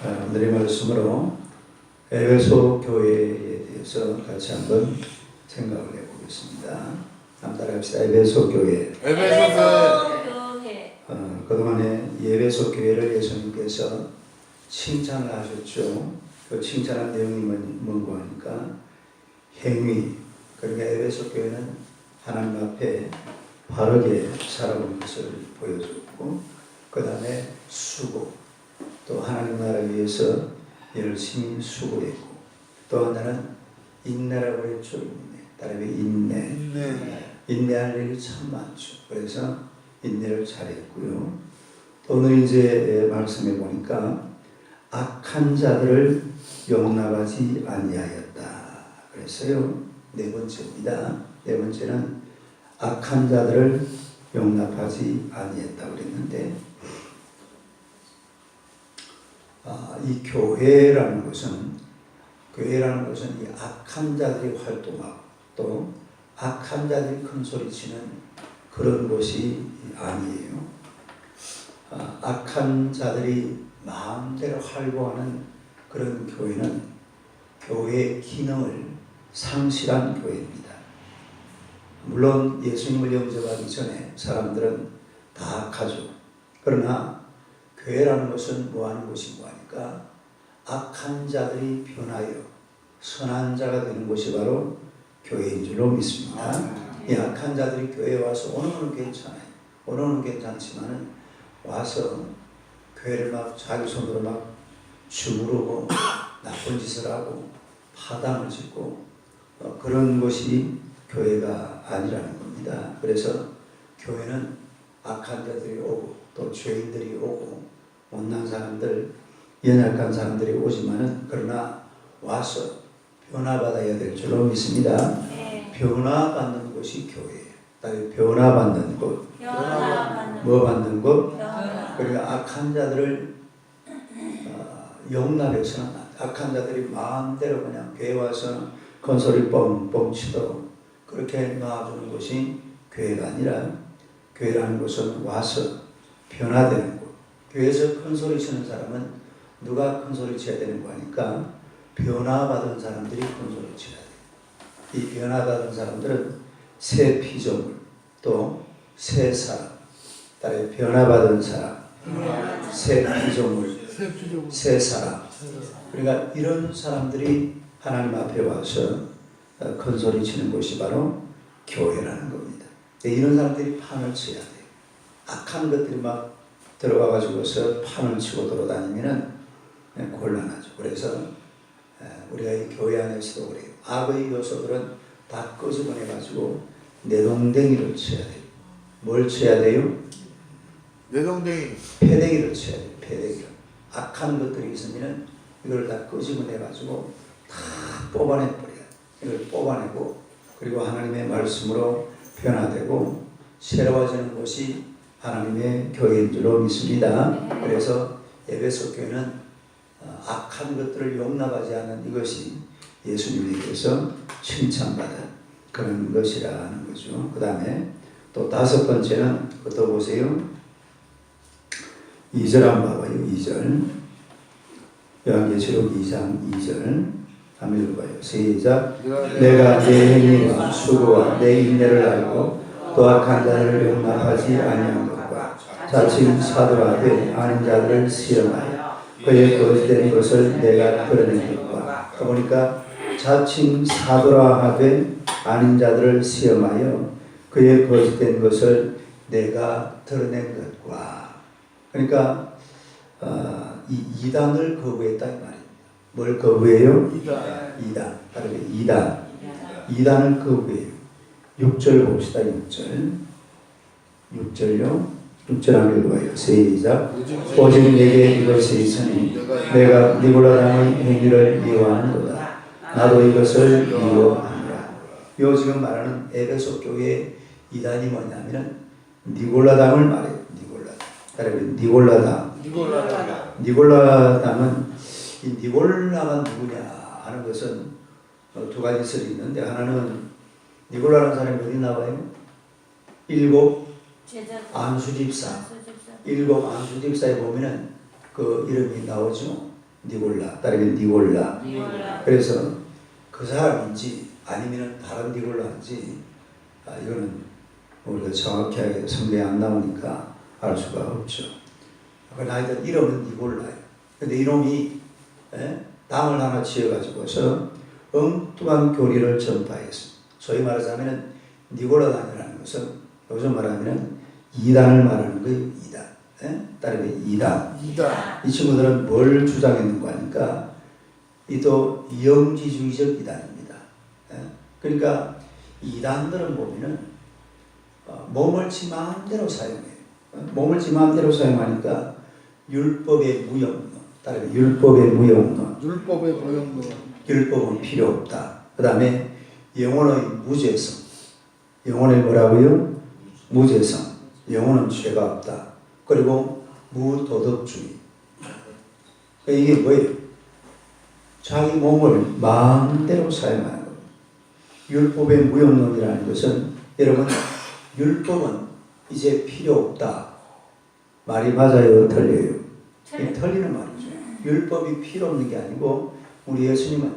오늘의 말씀으로 에베소 교회에 대해서 같이 한번 생각을 해보겠습니다. 한번 따라합시다. 에베소 교회. 그동안에 에베소 교회를 예수님께서 칭찬을 하셨죠. 그 칭찬한 내용이 뭔가 하니까 행위, 그러니까 에베소 교회는 하나님 앞에 바르게 살아온 것을 보여줬고, 그 다음에 수고, 또 하나님 나라를 위해서 열심히 수고했고, 또 하나는 인내라고 했죠. 따라해 인내할 일이 참 많죠. 그래서 인내를 잘했고요. 또 오늘 이제 말씀해 보니까 악한 자들을 용납하지 아니하였다 그랬어요. 네 번째입니다. 네 번째는 악한 자들을 용납하지 아니했다 그랬는데, 이 교회라는 것은 이 악한 자들이 활동하고 또 악한 자들이 큰 소리치는 그런 곳이 아니에요. 악한 자들이 마음대로 활보하는 그런 교회는 교회의 기능을 상실한 교회입니다. 물론 예수님을 영접하기 전에 사람들은 다 악하죠. 그러나 교회라는 것은 뭐하는 곳인고 하니까 악한 자들이 변하여 선한 자가 되는 곳이 바로 교회인 줄로 믿습니다. 이 악한 자들이 교회에 와서 오늘은 괜찮아요. 오늘은 괜찮지만은 와서 교회를 막 자기 손으로 막 주무르고 나쁜 짓을 하고 파당을 짓고 그런 것이 교회가 아니라는 겁니다. 그래서 교회는 악한 자들이 오고 또 죄인들이 오고 못난 사람들, 연약한 사람들이 오지만은 그러나 와서 변화받아야 될 줄로 믿습니다. 변화받는 곳이 교회예요. 변화받는 곳. 뭐 받는 곳? 그러니까 악한 자들을 용납해서는 악한 자들이 마음대로 그냥 교회 와서 건소리 뻥뻥 치도록 그렇게 놔주는 것이 교회가 아니라, 교회라는 것은 와서 변화되는 곳. 교회에서 큰 소리 치는 사람은 누가 큰 소리 쳐야 되는 거 하니까 변화받은 사람들이 큰 소리 쳐야 돼요. 이 변화받은 사람들은 새 피조물, 또 새 사람, 따라해 변화받은 사람, 새 피조물, 새 사람. 그러니까 이런 사람들이 하나님 앞에 와서 큰 소리 치는 곳이 바로 교회라는 겁니다. 이런 사람들이 판을 쳐야 돼요. 악한 것들이 막 들어와가지고서 판을 치고 돌아다니면은 곤란하죠. 그래서 우리가 이 교회 안에서도 그래요. 악의 요소들은 다 끄집어내가지고 내동댕이를 쳐야 돼요. 뭘 쳐야 돼요? 내동댕이. 패대기를 쳐야 돼요. 패대기를. 악한 것들이 있으면은 이걸 다 끄집어내가지고 다 뽑아내버려요. 이걸 뽑아내고 그리고 하나님의 말씀으로 변화되고 새로워지는 곳이 하나님의 교회인 줄로 믿습니다. 그래서 에베소 교회는 악한 것들을 용납하지 않는 이것이 예수님께서 칭찬받은 그런 것이라는 거죠. 그 다음에 또 다섯 번째는 또 보세요. 2절 한번 봐봐요. 2절. 요한계시록 2장 2절 한번 읽어봐요. 시작. 내가 내 행위와 수고와 내 인내를 알고 또 악한 자를 용납하지 아니한 것과 자칭 사도라되 아닌 자들을 시험하여 그의 거짓된 것을 내가 드러낸 것과, 보니까 자칭 사도라 하되 아닌 자들을 시험하여 그의 거짓된 것을 내가 드러낸 것과. 그러니까 이 이단을 거부했다 이 말입니다. 뭘 거부해요? 이단. 이단을 거부해요. 6절 봅시다. 6절요. 6절 한번 읽어봐요. 시작. 오직 내게 이것이 있으니 내가 니골라당의 행위를 미워하는도다. 나도 이것을 미워하노라. 요 지금 말하는 에베소 교회의 이단이 뭐냐면 니골라당을 말해요. 니골라당은 이 니골라가 누구냐 하는 것은 두 가지 설이 있는데, 하나는 니골라라는 사람이 어디 나와요? 일곱 안수집사. 일곱 안수집사에 보면은 그 이름이 나오죠. 니골라, 따르면 니골라. 니골라. 그래서 그 사람인지 아니면 다른 니골라인지 이거는 우리가 정확하게 성경에 안 나오니까 알 수가 없죠. 그러나 하여튼 이름은 니골라예요. 근데 이놈이 당을 하나 지어가지고서 엉뚱한 교리를 전파했습니다. 소위 말하자면 니골라단이라는 것은 요즘 말하면 이단을 말하는 거예요. 이단. 따르면 이단. 이 친구들은 뭘 주장했는가 하니까 이도 영지주의적 이단입니다. 그러니까 이단들은 보면은 몸을 지 마음대로 사용해요. 몸을 지 마음대로 사용하니까 율법의 무용론, 따르면 율법의 무용론, 율법의 무용론, 율법은 필요 없다. 그 다음에 영혼의 무죄성, 영혼의 뭐라고요? 무죄성, 영혼은 죄가 없다. 그리고 무도덕주의. 이게 뭐예요? 자기 몸을 마음대로 사용하는 겁니다. 율법의 무용론이라는 것은 여러분 율법은 이제 필요 없다. 말이 맞아요? 틀려요? 틀리는 말이죠. 율법이 필요 없는 게 아니고 우리 예수님은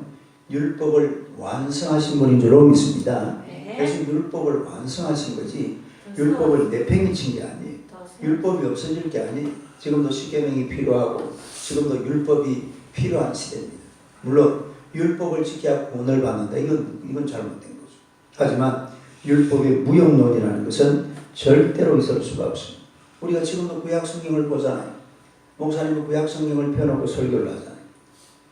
율법을 완성하신 분인 줄로 믿습니다. 그래서 율법을 완성하신 거지 율법을 내팽개친 게 아니에요. 율법이 없어질 게 아니에요. 지금도 십계명이 필요하고 지금도 율법이 필요한 시대입니다. 물론 율법을 지켜야 구원을 받는다. 이건 잘못된 거죠. 하지만 율법의 무용론이라는 것은 절대로 있을 수가 없습니다. 우리가 지금도 구약 성경을 보잖아요. 목사님은 구약 성경을 펴놓고 설교를 하잖아요.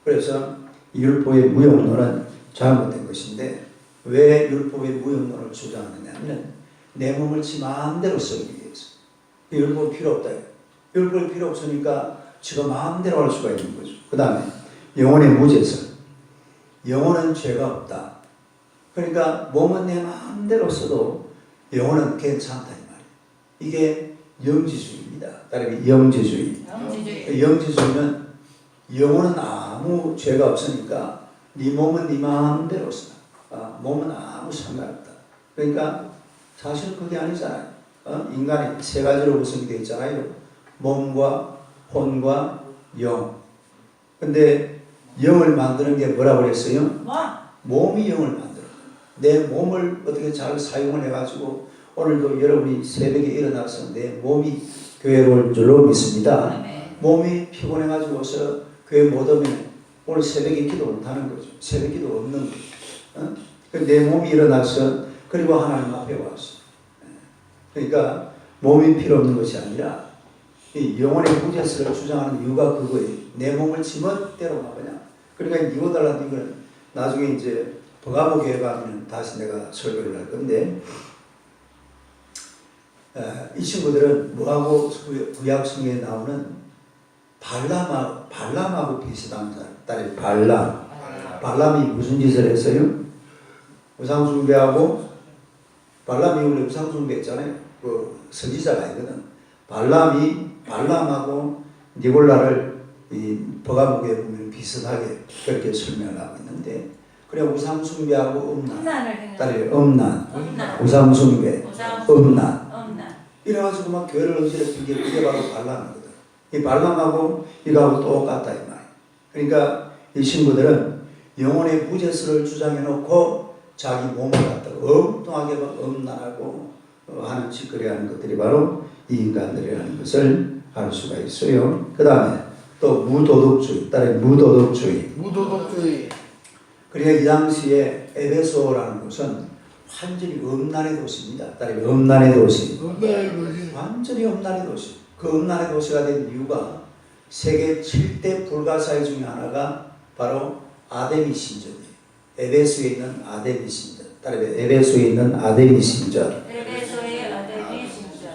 그래서 율법의 무용론은 잘못된 것인데 왜 율법의 무용론을 주장하느냐 하면 내 몸을 지 마음대로 쓰기 위해서. 율법이 필요 없다. 율법이 필요 없으니까 지가 마음대로 할 수가 있는 거죠. 그 다음에 영혼의 무죄성. 영혼은 죄가 없다. 그러니까 몸은 내 마음대로 써도 영혼은 괜찮다 이 말이에요. 이게 영지주의입니다. 따르면 영지주의. 영지주의는 영혼은 아무 죄가 없으니까 네 몸은 네 마음대로 써. 몸은 아무 상관없다. 그러니까 사실 그게 아니잖아요. 인간이 세 가지로 구성이 되어 있잖아요. 몸과 혼과 영. 근데 영을 만드는 게 뭐라고 그랬어요? 몸이 영을 만들어. 내 몸을 어떻게 잘 사용을 해가지고 오늘도 여러분이 새벽에 일어나서 내 몸이 교회로 올 줄로 믿습니다. 몸이 피곤해가지고서 교회 못 오면 오늘 새벽에 기도 못하는 거죠. 새벽 기도 없는 거죠. 내 몸이 일어나서 그리고 하나님 앞에 왔어. 그러니까 몸이 필요 없는 것이 아니라 이 영혼의 무죄성을 주장하는 이유가 그거예요. 내 몸을 지멋대로 막 그냥. 그러니까 이거달라는 이건 나중에 이제 버가보교회 가면 다시 내가 설교를 할 건데 이 친구들은 뭐하고 구약 성경에 나오는 발람하고 비슷한 사람. 딸이 발람이 무슨 짓을 했어요? 우상숭배하고 발람이 원래 우상숭배했잖아요. 그 선지자가 아니거든. 발람하고 니골라를 이 버가목에 보면 비슷하게 그렇게 설명을 하고 있는데 그래 우상숭배하고 딸이 음란, 우상숭배, 음란 이래가지고 막 교회를 어지럽히게 그게 바로 발람이거든. 이 발람하고 이거하고 똑같다 이 말이에요. 그러니까 이 친구들은 영혼의 무죄성을 주장해 놓고 자기 몸을 갖다가 엉뚱하게 막 음란하고 하는 짓거리 하는 것들이 바로 이 인간들이라는 것을 알 수가 있어요. 그 다음에 또 무도덕주의, 따라 무도덕주의. 그러니까 이 당시에 에베소라는 곳은 완전히 음란의 도시입니다. 따라 음란의 도시. 완전히 음란의 도시. 그 음란의 도시가 된 이유가 세계 7대 불가사의 중에 하나가 바로 아데미 신전이에요. 에베소에 있는 아데미 신전. 따라 에베소에 있는 아데미 신전.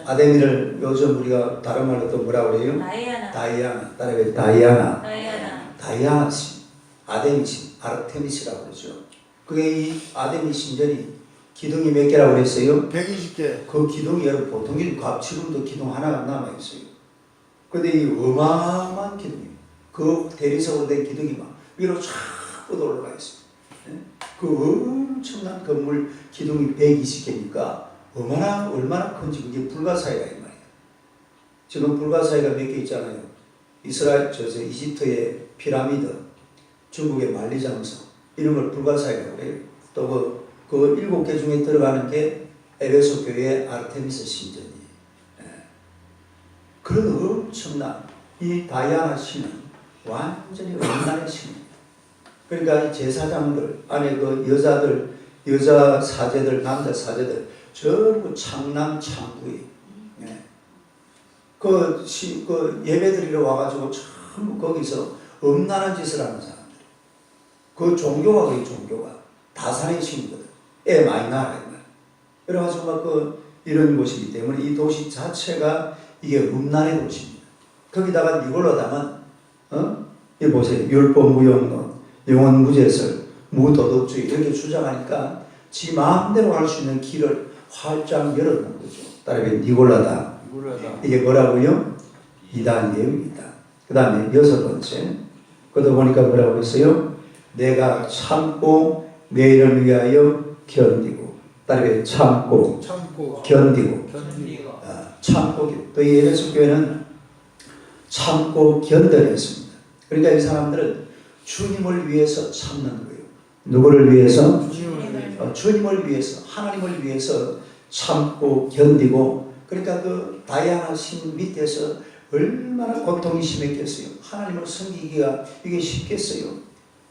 아데미를 요즘 우리가 다른 말로 또 뭐라고 그래요? 다이아나. 따라 다이아나 신. 아데미 신. 아르테미스라고 그러죠. 그게 이 아데미 신전이 기둥이 몇 개라고 그랬어요? 120개. 그 기둥이 여러분 보통 기둥, 지금도 기둥 하나가 남아있어요. 근데 이 어마어마한 기둥이에요. 그 대리석으로 된 기둥이 막 위로 쫙 뻗어 올라가 있어요. 그 엄청난 건물 기둥이 120개니까 얼마나 큰지 그게 불가사의가 이 말이에요. 지금 불가사의가 몇 개 있잖아요. 이집트의 피라미드, 중국의 만리장성 이런 걸 불가사의라고 해요. 또 그 7개 중에 들어가는 게 에베소 교회의 아르테미스 신전이에요. 그런 엄청난 이 다이아나 신은 완전히 음란의 신입니다. 그러니까 이 제사장들 안에 그 여자들, 여자 사제들, 남자 사제들 전부 창남 창구예요. 그 예배드리러 와가지고 전부 거기서 음란한 짓을 하는 사람들. 그 종교가 거의 종교가 다산의 신이거든. 애 많이 낳아야 된다. 그래가지고 막 이런 곳이기 때문에 이 도시 자체가 이게 음란의 도시입니다. 거기다가 니골라당은 이 보세요. 율법무용론, 영원무제설, 무도덕주의 이렇게 주장하니까 지 마음대로 할 수 있는 길을 활짝 열어놓은 거죠. 따라서 니골라당. 이게 뭐라고요? 이단 예우이다. 그 다음에 6번째. 그러다 보니까 뭐라고 했어요? 내가 참고 내 일을 위하여 견디고. 따라서 참고 견디고. 참고. 또 이 에베소 교회는 참고 견뎌냈습니다. 그러니까 이 사람들은 주님을 위해서 참는 거예요. 누구를 위해서? 주님을 위해서, 하나님을 위해서 참고 견디고. 그러니까 그 다이아나 신 밑에서 얼마나 고통이 심했겠어요. 하나님을 섬기기가 이게 쉽겠어요.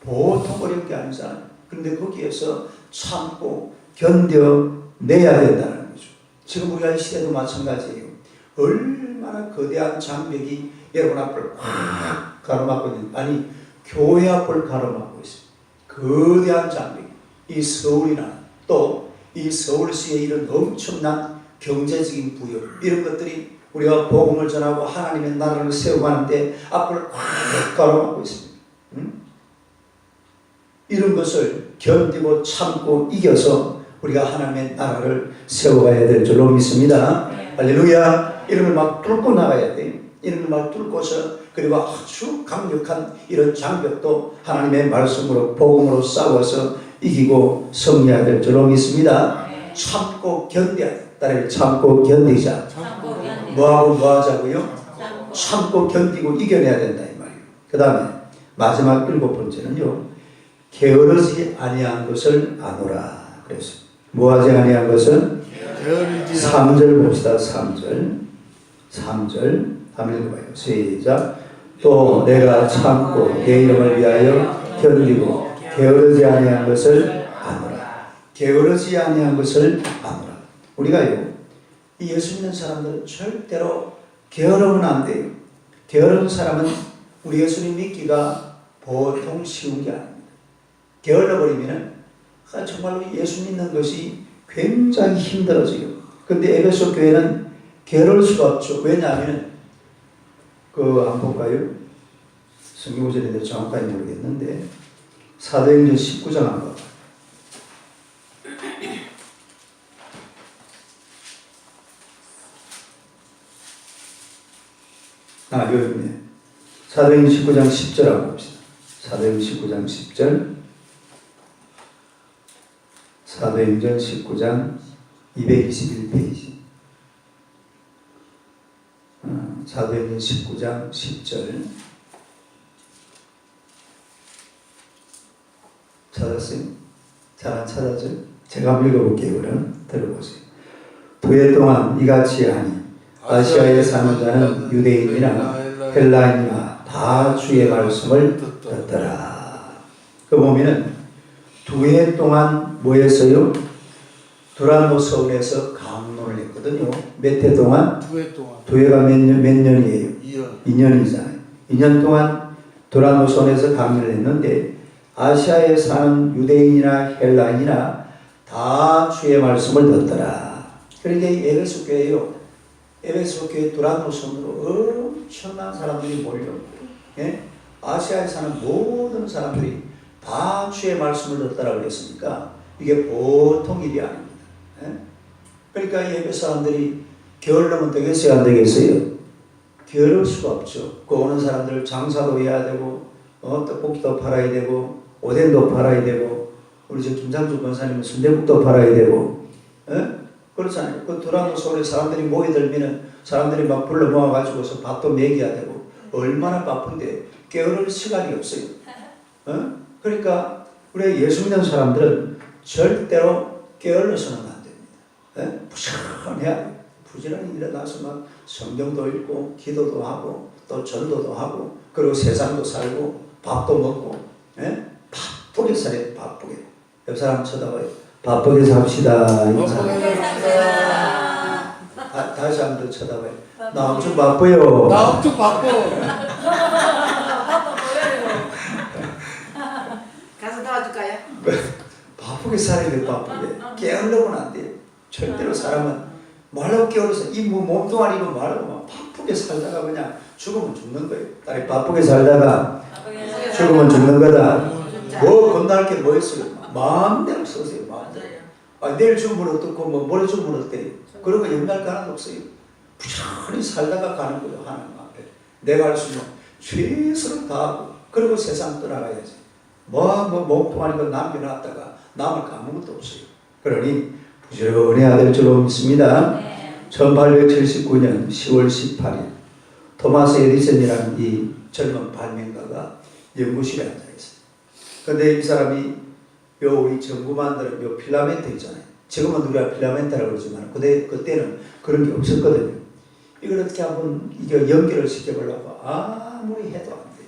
보통 어려운 게 아니잖아요. 그런데 거기에서 참고 견뎌내야 된다는 거죠. 지금 우리가 이 시대도 마찬가지예요. 얼마나 거대한 장벽이 여러분 앞을 확 가로막고 있는, 아니 교회 앞을 가로막고 있습니다. 거대한 장벽. 이 서울이나 또 이 서울시의 이런 엄청난 경제적인 부여 이런 것들이 우리가 복음을 전하고 하나님의 나라를 세워가는데 앞을 확 가로막고 있습니다. 이런 것을 견디고 참고 이겨서 우리가 하나님의 나라를 세워가야 될 줄로 믿습니다. 할렐루야. 이런 걸 막 뚫고 나가야 돼요. 이런 걸 막 뚫고서 그리고 아주 강력한 이런 장벽도 하나님의 말씀으로 복음으로 싸워서 이기고 승리해야 될 줄로 믿습니다. 참고 견뎌야 돼. 따라서 참고 견디자. 뭐하고 뭐하자고요? 참고 견디고 이겨내야 된다 이 말이에요. 그 다음에 마지막 7번째는요. 게으르지 아니한 것을 아노라 그랬어요. 뭐하지 아니한 것은? 3절 봅시다. 3절 한번 읽어봐요. 시작. 또 내가 참고 내 이름을 위하여 견디고 게으르지 아니한 것을 아노라. 게으르지 아니한 것을 아노라. 우리가요, 이 예수 믿는 사람들은 절대로 게으르면 안 돼요. 게으른 사람은 우리 예수님 믿기가 보통 쉬운 게 아닙니다. 게을러버리면 정말로 예수 믿는 것이 굉장히 힘들어져요. 그런데 에베소 교회는 게으를 수가 없죠. 왜냐하면 한번 볼까요? 성경 구절인데 정확하게 모르겠는데 사도행전 19장 한번 여기네. 사도행전 19장 10절 한번 봅시다. 사도행전 19장 10절. 사도행전 19장 221페이지. 사도행전 19장 10절. 찾았어요? 잘 안 찾았죠? 제가 한번 읽어볼게요. 그럼 들어보세요. 2해 동안 이같이 하니 아시아에 사는 자는 유대인이나 헬라인이나 다 주의 말씀을 듣더라. 그 보면은 2해 동안 뭐 했어요? 두란노 서울에서 강론을 했거든요. 몇 해 동안? 2해 동안. 2해가 몇 년이에요? 2년이잖아요. 2년 동안 두란노 서울에서 강론을 했는데 아시아에 사는 유대인이나 헬라인이나 다 주의 말씀을 듣더라. 그러니까 이 에베소 교회요. 에베소 교회 두란노 성으로 엄청난 사람들이 몰려오고, 아시아에 사는 모든 사람들이 다 주의 말씀을 듣더라 그랬으니까 이게 보통 일이 아닙니다. 그러니까 이 에베소 사람들이 게을르면 되겠어요? 안 되겠어요? 게으를 수가 없죠. 그 오는 사람들 장사도 해야 되고, 떡볶이도 팔아야 되고, 오뎅도 팔아야 되고, 우리 저 김상주 권사님은 순대국도 팔아야 되고, 그렇잖아요. 그 두란노 서울에 사람들이 모여들면은 사람들이 막 불러 모아가지고서 밥도 먹여야 되고, 얼마나 바쁜데 게으를 시간이 없어요. 그러니까 우리 예수 믿는 사람들은 절대로 게을러서는 안 됩니다. 부지런해야 돼요. 부지런히 일어나서 막 성경도 읽고 기도도 하고 또 전도도 하고 그리고 세상도 살고 밥도 먹고 바쁘게 살아요. 바쁘게. 옆 사람 쳐다봐요. 바쁘게 삽시다. 다시 한 번 더 쳐다봐요. 나 엄청 바빠요. 나 엄청 바빠. 가서 도와줄까요? 바쁘게 살아야 돼. 바쁘게. 게으르면 안 돼요. 절대로 사람은 말로 게을러서 이 몸뚱아리 이거 말로 막 바쁘게 살다가 그냥 죽으면 죽는 거예요. 딸이 바쁘게 살다가 죽으면 죽는 거다. 뭐 건날 게 뭐 있어요? 마음대로 쓰세요. 마음대로. 내일 죽으면 어떻고 뭐 모레 죽으면 어때요? 그런 거 영날 가는 없어요. 부지런히 살다가 가는 거예요. 하나님 앞에. 내가 할 수 있는 최선을 다하고 그리고 세상 떠나가야지. 몸뚱아리 거 남겨놨다가 남을 거 아무것도 없어요. 그러니 부지런해야 될 줄로 믿습니다. 1879년 10월 18일 토마스 에디슨이라는 이 젊은 발명가가 연구실에 앉아 있어요. 그런데 이 사람이 우리 전구 만드는 요 필라멘트 있잖아요. 지금은 우리가 필라멘트라고 그러지만 그때는 그런 게 없었거든요. 이걸 어떻게 한번 이게 연결을 시켜보려고 아무리 해도 안 돼요.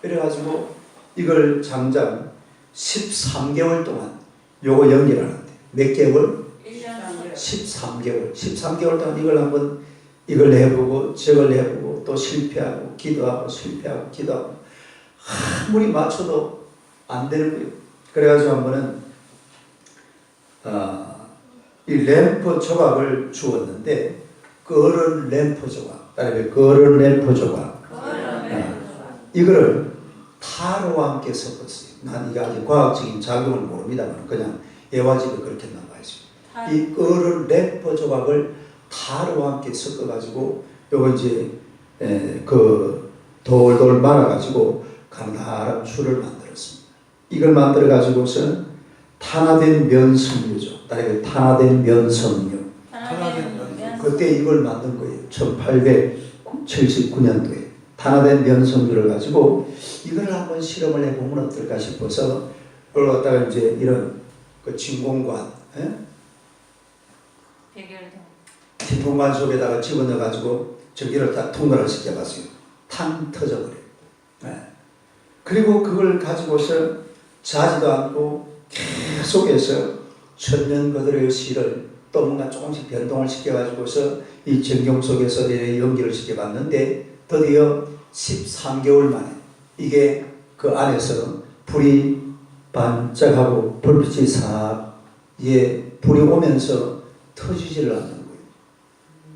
그래가지고 이걸 장장 13개월 동안 요거 연결하는데 몇 개월? 13개월. 13개월 동안 이걸 한번 이걸 해보고 저걸 해보고 또 실패하고 기도하고 실패하고 기도하고 아무리 맞춰도 안 되는 거예요. 그래가지고 한 번은 이 램프 조각을 주었는데 거른 램프 조각, 따라해 거른 램프 조각. 이거를 타로와 함께 섞었어요. 난 이게 아직 과학적인 작용을 모릅니다만 그냥 예화지도 그렇게 나와 있어요. 이 거른 램프 조각을 타로와 함께 섞어가지고 요거 이제 그 돌돌 말아가지고 가나다란 줄을 만들었습니다. 이걸 만들어가지고서 탄화된 면섬유죠. 따라해 탄화된 면섬유. 그때 이걸 만든 거예요. 1879년도에 탄화된 면섬유를 가지고 이걸 한번 실험을 해보면 어떨까 싶어서 그걸 갖다가 이제 이런 그 진공관, 진공관 속에다가 집어넣어가지고 전기를 다 통과를 시켜봤어요. 탕 터져버려요. 그리고 그걸 가지고서 자지도 않고 계속해서 천년 그들의 실을 또 뭔가 조금씩 변동을 시켜가지고서 이 전경 속에서 연기를 시켜봤는데 드디어 13개월 만에 이게 그 안에서 불이 반짝하고 불빛이 싹 불이 오면서 터지지를 않는 거예요.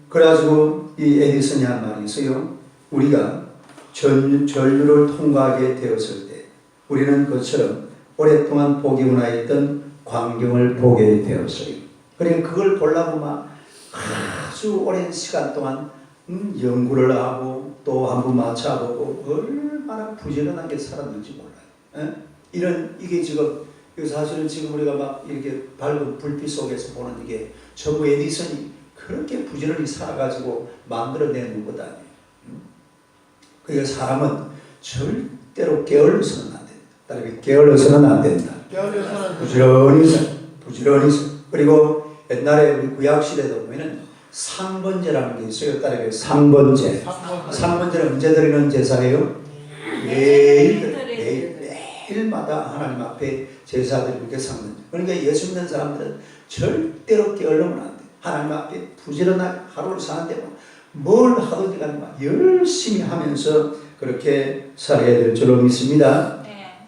그래가지고 이 에디슨이 한 말이 있어요. 우리가 전류를 통과하게 되었을 때 우리는 그처럼 오랫동안 보기 운하였던 광경을 보게 되었어요. 그러니까 그걸 보려고 막 아주 오랜 시간 동안 연구를 하고 또 한번 맞춰보고 얼마나 부지런하게 살았는지 몰라요. 이게 지금 사실은 지금 우리가 막 이렇게 밝은 불빛 속에서 보는 이게 전부 에디슨이 그렇게 부지런히 살아가지고 만들어내는 것 아니에요. 그러니까 사람은 절대로 게을러서는 안 된다. 따라서 게을러서는 안 된다. 부지런히 그리고 옛날에 우리 구약시대도 보면은 상번제라는 게 있어요. 따라서 상번제. 상번제는 언제 드리는 제사예요? 매일마다 하나님 앞에 제사드리는 게 상번제. 그러니까 예수 믿는 사람들은 절대로 게을르면 안 돼. 하나님 앞에 부지런하게 하루를 사는데 뭘 하든지 간에 열심히 하면서 그렇게 살아야 될 줄로 믿습니다.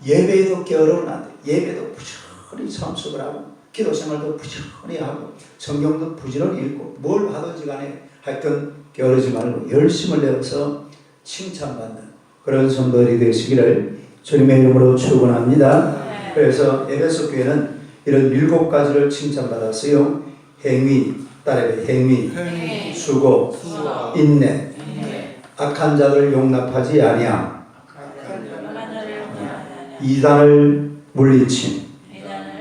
예배에도 게으르면 안 돼. 예배도 부지런히 참석을 하고 기도 생활도 부지런히 하고 성경도 부지런히 읽고 뭘 하든지 간에 하여튼 게으르지 말고 열심을 내어서 칭찬받는 그런 성도들이 되시기를 주님의 이름으로 축원합니다. 그래서 에베소 교회는 이런 7가지를 칭찬받았어요. 행위, 따라해 행위, 수고, 인내, 악한 자를 용납하지 아니함, 이단을 물리침.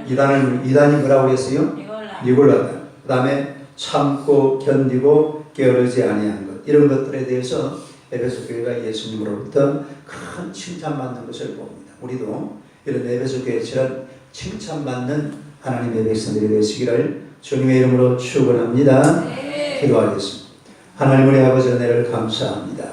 이단이 뭐라고 했어요? 니골라다. 그 다음에 참고 견디고 게으르지 아니한 것. 이런 것들에 대해서 에베소 교회가 예수님으로부터 큰 칭찬받는 것을 봅니다. 우리도 이런 에베소 교회처럼 칭찬받는 하나님의 백성들이 되시기를 주님의 이름으로 축원합니다. 기도하겠습니다. 하나님 우리 아버지 은혜를 감사합니다.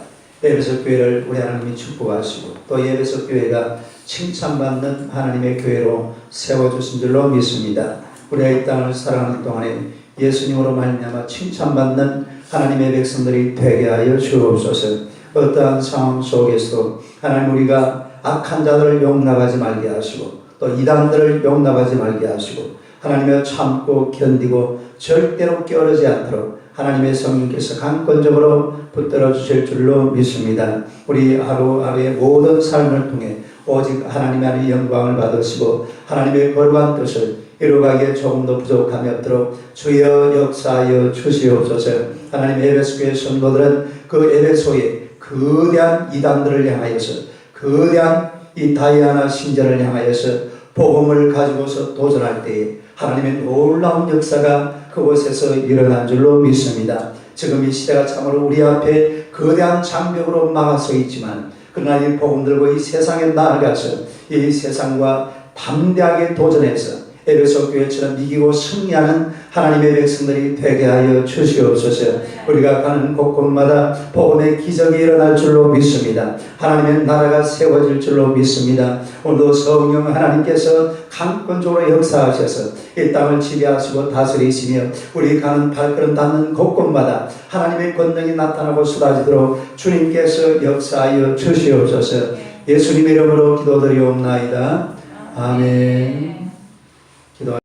에베소 교회를 우리 하나님이 축복하시고 또 에베소 교회가 칭찬받는 하나님의 교회로 세워주신 줄로 믿습니다. 우리가 이 땅을 살아가는 동안에 예수님으로 말미암아 칭찬받는 하나님의 백성들이 되게 하여 주옵소서. 어떠한 상황 속에서도 하나님 우리가 악한 자들을 용납하지 말게 하시고 또 이단들을 용납하지 말게 하시고 하나님의 참고 견디고 절대로 깨어르지 않도록 하나님의 성령께서 강권적으로 붙들어 주실 줄로 믿습니다. 우리 하루하루의 모든 삶을 통해 오직 하나님의 하나님의 영광을 받으시고 하나님의 거룩한 뜻을 이루가기에 조금도 부족함이 없도록 주여 역사하여 주시옵소서. 하나님의 에베소 교회 성도들은 그 에베소의 거대한 이단들을 향하여서 거대한 이 다이아나 신전을 향하여서 복음을 가지고서 도전할 때에 하나님의 놀라운 역사가 그곳에서 일어난 줄로 믿습니다. 지금 이 시대가 참으로 우리 앞에 거대한 장벽으로 막아서 있지만 그러나 이 복음 들고 이 세상에 나아가서 이 세상과 담대하게 도전해서 에베소 교회처럼 이기고 승리하는 하나님의 백성들이 되게 하여 주시옵소서. 우리가 가는 곳곳마다 복음의 기적이 일어날 줄로 믿습니다. 하나님의 나라가 세워질 줄로 믿습니다. 오늘도 성령 하나님께서 강권적으로 역사하셔서 이 땅을 지배하시고 다스리시며 우리 가는 발걸음 닿는 곳곳마다 하나님의 권능이 나타나고 쏟아지도록 주님께서 역사하여 주시옵소서. 예수님의 이름으로 기도드리옵나이다. 아멘. 기도